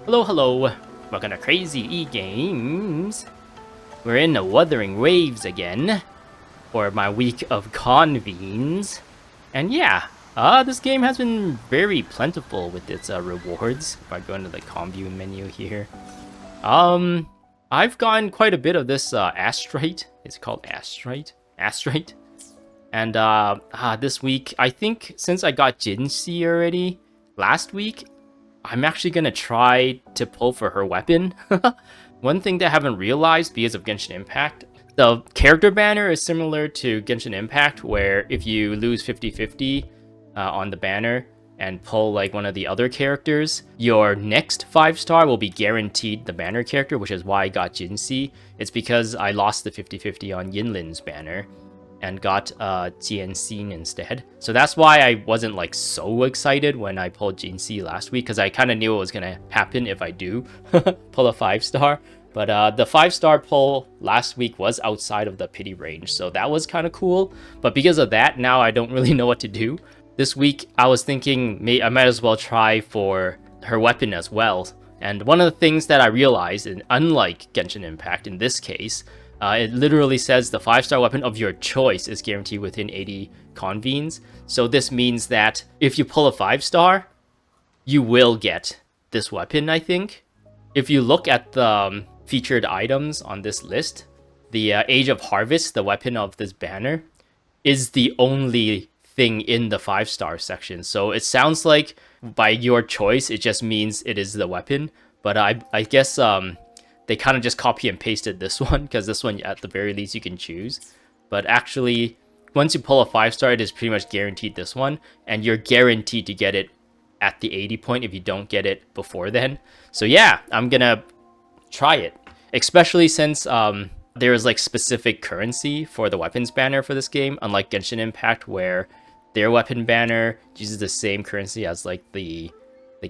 Hello, hello. Welcome to Crazy E Games. We're in the Wuthering Waves again for my week of convenes. And yeah, this game has been very plentiful with its rewards. If I go into the combune menu here. I've gotten quite a bit of this astrite. It's called astrite. Astrite. And this week, I think since I got Jinhsi already last week, I'm actually gonna try to pull for her weapon. One thing that I haven't realized because of Genshin Impact, the character banner is similar to Genshin Impact, where if you lose 50-50 on the banner and pull like one of the other characters, your next 5-star will be guaranteed the banner character, which is why I got Jinhsi. It's because I lost the 50-50 on Yinlin's banner and got Jinhsi instead. So that's why I wasn't like so excited when I pulled Jinhsi last week, because I kind of knew what was gonna happen if I do pull a 5-star. But the 5-star pull last week was outside of the pity range, so that was kind of cool. But because of that, now I don't really know what to do. This week I was thinking I might as well try for her weapon as well. And one of the things that I realized, and unlike Genshin Impact in this case, it literally says the 5-star weapon of your choice is guaranteed within 80 convenes. So this means that if you pull a 5-star, you will get this weapon, I think. If you look at the featured items on this list, the Age of Harvest, the weapon of this banner, is the only thing in the 5-star section. So it sounds like by your choice, it just means it is the weapon. But I guess they kind of just copy and pasted this one, because this one, at the very least, you can choose. But actually, once you pull a 5-star, it is pretty much guaranteed this one, and you're guaranteed to get it at the 80 point if you don't get it before then. So yeah, I'm gonna try it, especially since there is like specific currency for the weapons banner for this game, unlike Genshin Impact, where their weapon banner uses the same currency as like the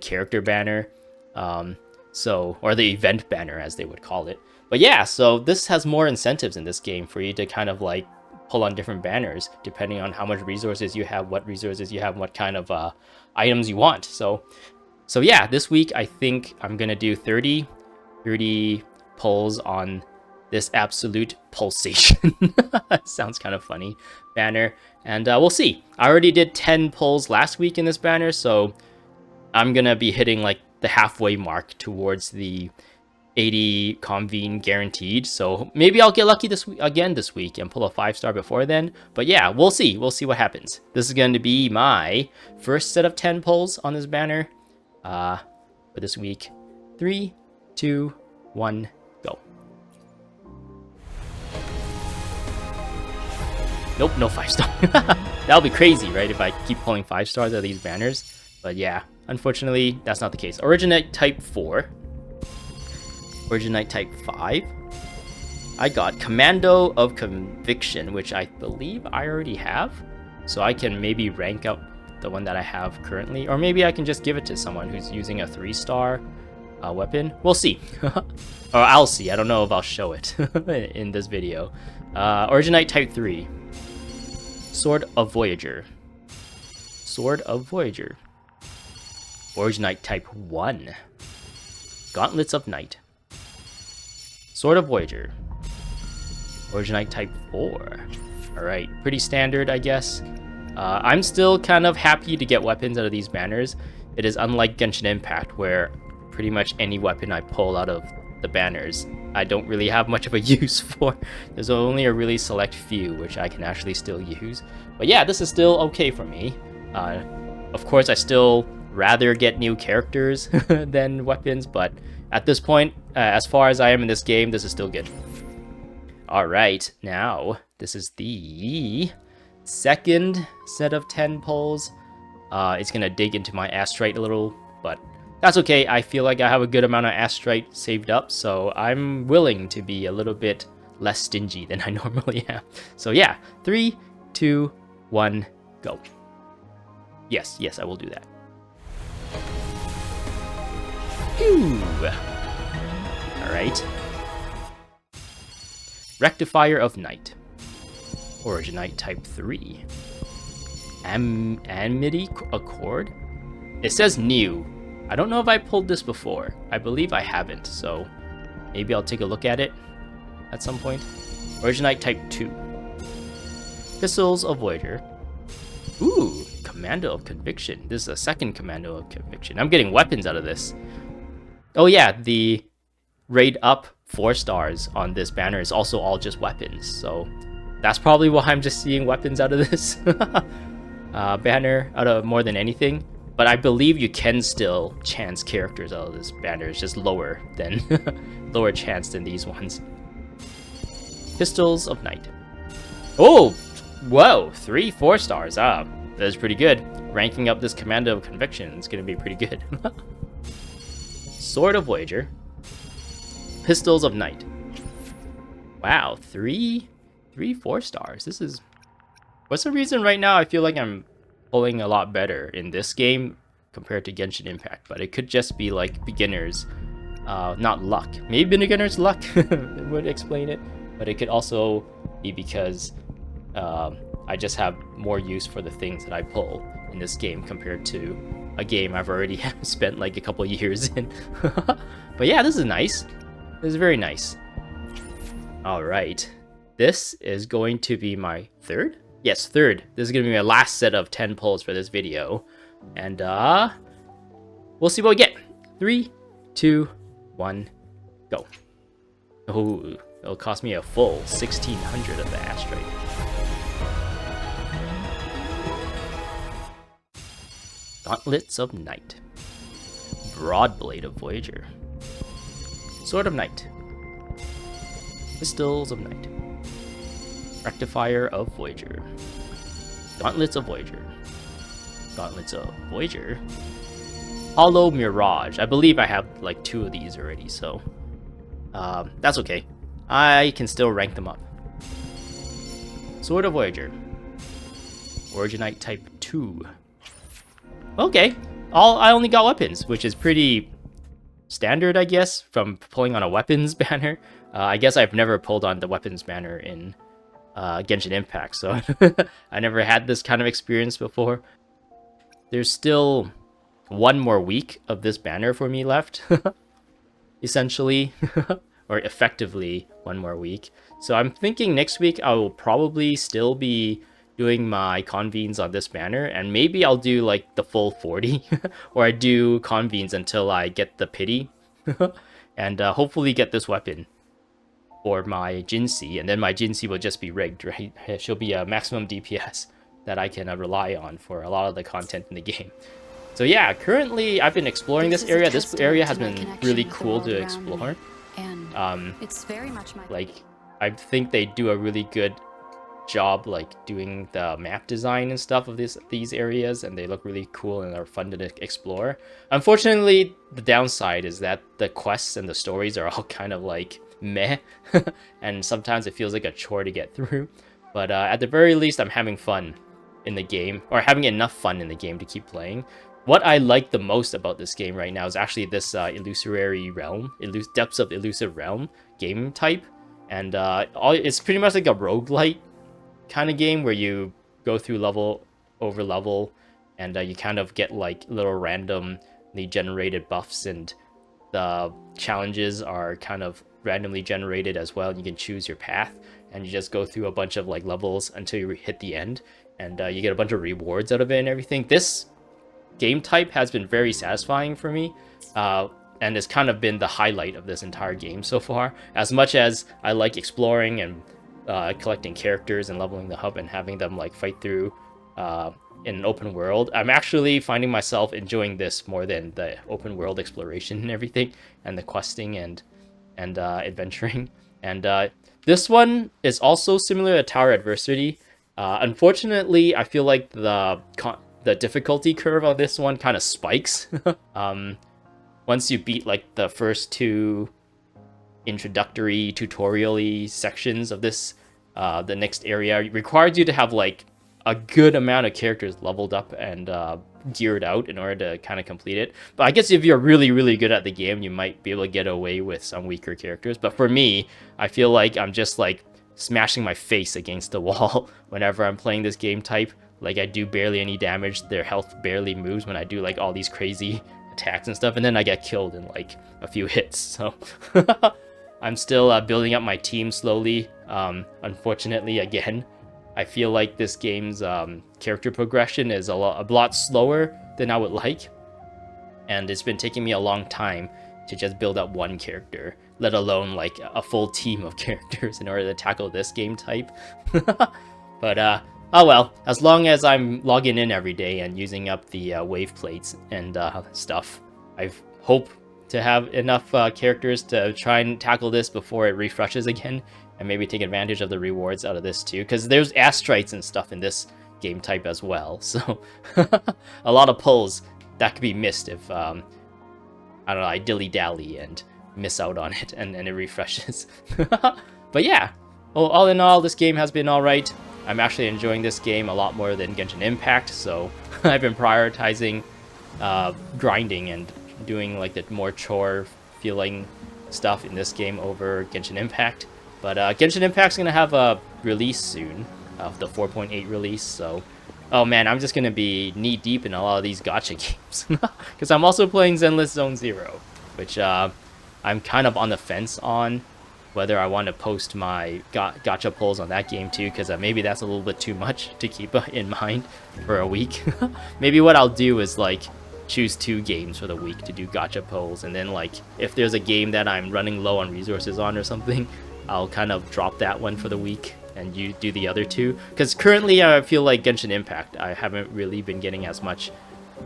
character banner. Or the event banner, as they would call it. But yeah, so this has more incentives in this game for you to kind of like pull on different banners, depending on how much resources you have, what resources you have, what kind of items you want. So yeah, this week I think I'm gonna do 30 pulls on this absolute pulsation. Sounds kind of funny, banner. And we'll see. I already did 10 pulls last week in this banner, so I'm gonna be hitting like the halfway mark towards the 80 convene guaranteed. So maybe I'll get lucky this week and pull a 5-star before then. But yeah, we'll see what happens. This is going to be my first set of 10 pulls on this banner for this week. 3, 2, 1, go. Nope, no 5-star. That'll be crazy, right, if I keep pulling 5-stars out of these banners. But yeah, unfortunately, that's not the case. Originate type 4. Originite type 5. I got Commando of Conviction, which I believe I already have. So I can maybe rank up the one that I have currently. Or maybe I can just give it to someone who's using a 3-star weapon. We'll see. Or I'll see. I don't know if I'll show it in this video. Originite type 3. Sword of Voyager. Sword of Voyager. Originite type 1. Gauntlets of Night. Sword of Voyager. Originite type 4. Alright, pretty standard, I guess. I'm still kind of happy to get weapons out of these banners. It is unlike Genshin Impact, where pretty much any weapon I pull out of the banners, I don't really have much of a use for. There's only a really select few, which I can actually still use. But yeah, this is still okay for me. Of course, I still rather get new characters than weapons, but at this point, as far as I am in this game, this is still good. Alright, now this is the second set of 10 pulls. It's gonna dig into my astrite a little, but that's okay. I feel like I have a good amount of astrite saved up, so I'm willing to be a little bit less stingy than I normally am. So yeah, 3, 2, 1, go. Yes, I will do that. Alright. Rectifier of Night. Originite type 3. Amity Accord? It says new. I don't know if I pulled this before. I believe I haven't, so maybe I'll take a look at it at some point. Originite Type 2. Pistols of Voyager. Ooh, Commando of Conviction. This is a second Commando of Conviction. I'm getting weapons out of this. Oh yeah, the rate up 4 stars on this banner is also all just weapons, so that's probably why I'm just seeing weapons out of this banner out of more than anything. But I believe you can still chance characters out of this banner. It's just lower than lower chance than these ones. Pistols of Night. Oh, whoa, 3 4 stars. Ah, that's pretty good. Ranking up this Commando of Conviction is gonna be pretty good. Sword of Voyager. Pistols of Night. Wow, 3 4 stars. This is... What's the reason right now I feel like I'm pulling a lot better in this game compared to Genshin Impact? But it could just be like beginners, not luck. Maybe beginner's luck would explain it. But it could also be because I just have more use for the things that I pull in this game compared to a game I've already spent like a couple years in. But yeah, this is nice. This is very nice. All right. This is going to be my third? Yes, third. This is going to be my last set of 10 pulls for this video. And we'll see what we get. 3, 2, 1, go. Oh, it'll cost me a full 1,600 of the asteroid. Gauntlets of Night. Broadblade of Voyager. Sword of Night. Pistols of Night. Rectifier of Voyager. Gauntlets of Voyager. Gauntlets of Voyager. Hollow Mirage. I believe I have like 2 of these already, so that's okay. I can still rank them up. Sword of Voyager. Originite Type 2. Okay, I only got weapons, which is pretty standard, I guess, from pulling on a weapons banner. I guess I've never pulled on the weapons banner in Genshin Impact, so I never had this kind of experience before. There's still 1 more week of this banner for me left, essentially, or effectively 1 more week. So I'm thinking next week I will probably still be doing my convenes on this banner, and maybe I'll do like the full 40, or I do convenes until I get the pity, and hopefully get this weapon for my Jinhsi, and then my Jinhsi will just be rigged, right? She'll be a maximum DPS that I can rely on for a lot of the content in the game. So yeah, currently I've been exploring this area. This area has been really cool to explore. It's very much my... Like, I think they do a really good job like doing the map design and stuff of these areas, and they look really cool and are fun to explore. Unfortunately, the downside is that the quests and the stories are all kind of like meh, and sometimes it feels like a chore to get through. But at the very least, I'm having fun in the game, or having enough fun in the game to keep playing. What I like the most about this game right now is actually this illusory realm, depths of elusive realm game type, and it's pretty much like a roguelite kind of game where you go through level over level, and you kind of get like little randomly generated buffs, and the challenges are kind of randomly generated as well. You can choose your path, and you just go through a bunch of like levels until you hit the end, and you get a bunch of rewards out of it and everything. This game type has been very satisfying for me, and has kind of been the highlight of this entire game so far. As much as I like exploring and collecting characters and leveling the hub and having them like fight through in an open world, I'm actually finding myself enjoying this more than the open world exploration and everything, and the questing and adventuring. And this one is also similar to Tower Adversity. Unfortunately, I feel like the difficulty curve on this one kind of spikes. Once you beat like the first 2 introductory tutorial-y sections of this, the next area requires you to have like a good amount of characters leveled up and geared out in order to kind of complete it. But I guess if you're really, really good at the game, you might be able to get away with some weaker characters. But for me, I feel like I'm just like smashing my face against the wall whenever I'm playing this game type. Like, I do barely any damage, their health barely moves when I do like all these crazy attacks and stuff, and then I get killed in like a few hits. So I'm still building up my team slowly. Unfortunately, again, I feel like this game's character progression is a lot slower than I would like, and it's been taking me a long time to just build up one character, let alone like a full team of characters in order to tackle this game type. But oh well, as long as I'm logging in every day and using up the wave plates and stuff, I hope to have enough characters to try and tackle this before it refreshes again, and maybe take advantage of the rewards out of this too, because there's astrites and stuff in this game type as well, so a lot of pulls that could be missed if I don't know, I dilly-dally and miss out on it and it refreshes. But yeah, well, all in all, this game has been alright. I'm actually enjoying this game a lot more than Genshin Impact, so I've been prioritizing grinding and doing like the more chore feeling stuff in this game over Genshin Impact. But Genshin Impact's gonna have a release soon, of the 4.8 release, so oh man, I'm just gonna be knee deep in a lot of these gacha games, because I'm also playing Zenless Zone Zero, which I'm kind of on the fence on whether I want to post my gacha pulls on that game too, because maybe that's a little bit too much to keep in mind for a week. Maybe what I'll do is like choose 2 games for the week to do gacha pulls, and then like if there's a game that I'm running low on resources on or something, I'll kind of drop that one for the week and you do the other 2. Because currently I feel like Genshin Impact, I haven't really been getting as much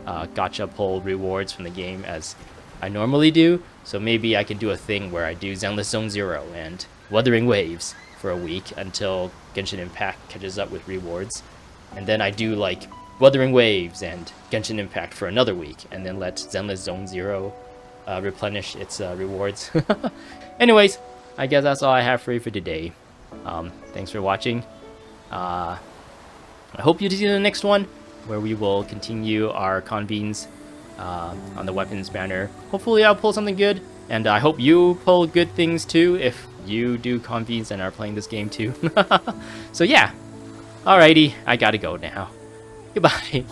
gacha pull rewards from the game as I normally do, so maybe I can do a thing where I do Zenless Zone Zero and Wuthering Waves for a week until Genshin Impact catches up with rewards, and then I do like Wuthering Waves and Genshin Impact for another week, and then let Zenless Zone Zero replenish its rewards. Anyways, I guess that's all I have for you for today. Thanks for watching. I hope you see the next one, where we will continue our convenes on the weapons banner. Hopefully I'll pull something good, and I hope you pull good things too if you do convenes and are playing this game too. So yeah, alrighty, I gotta go now. Goodbye.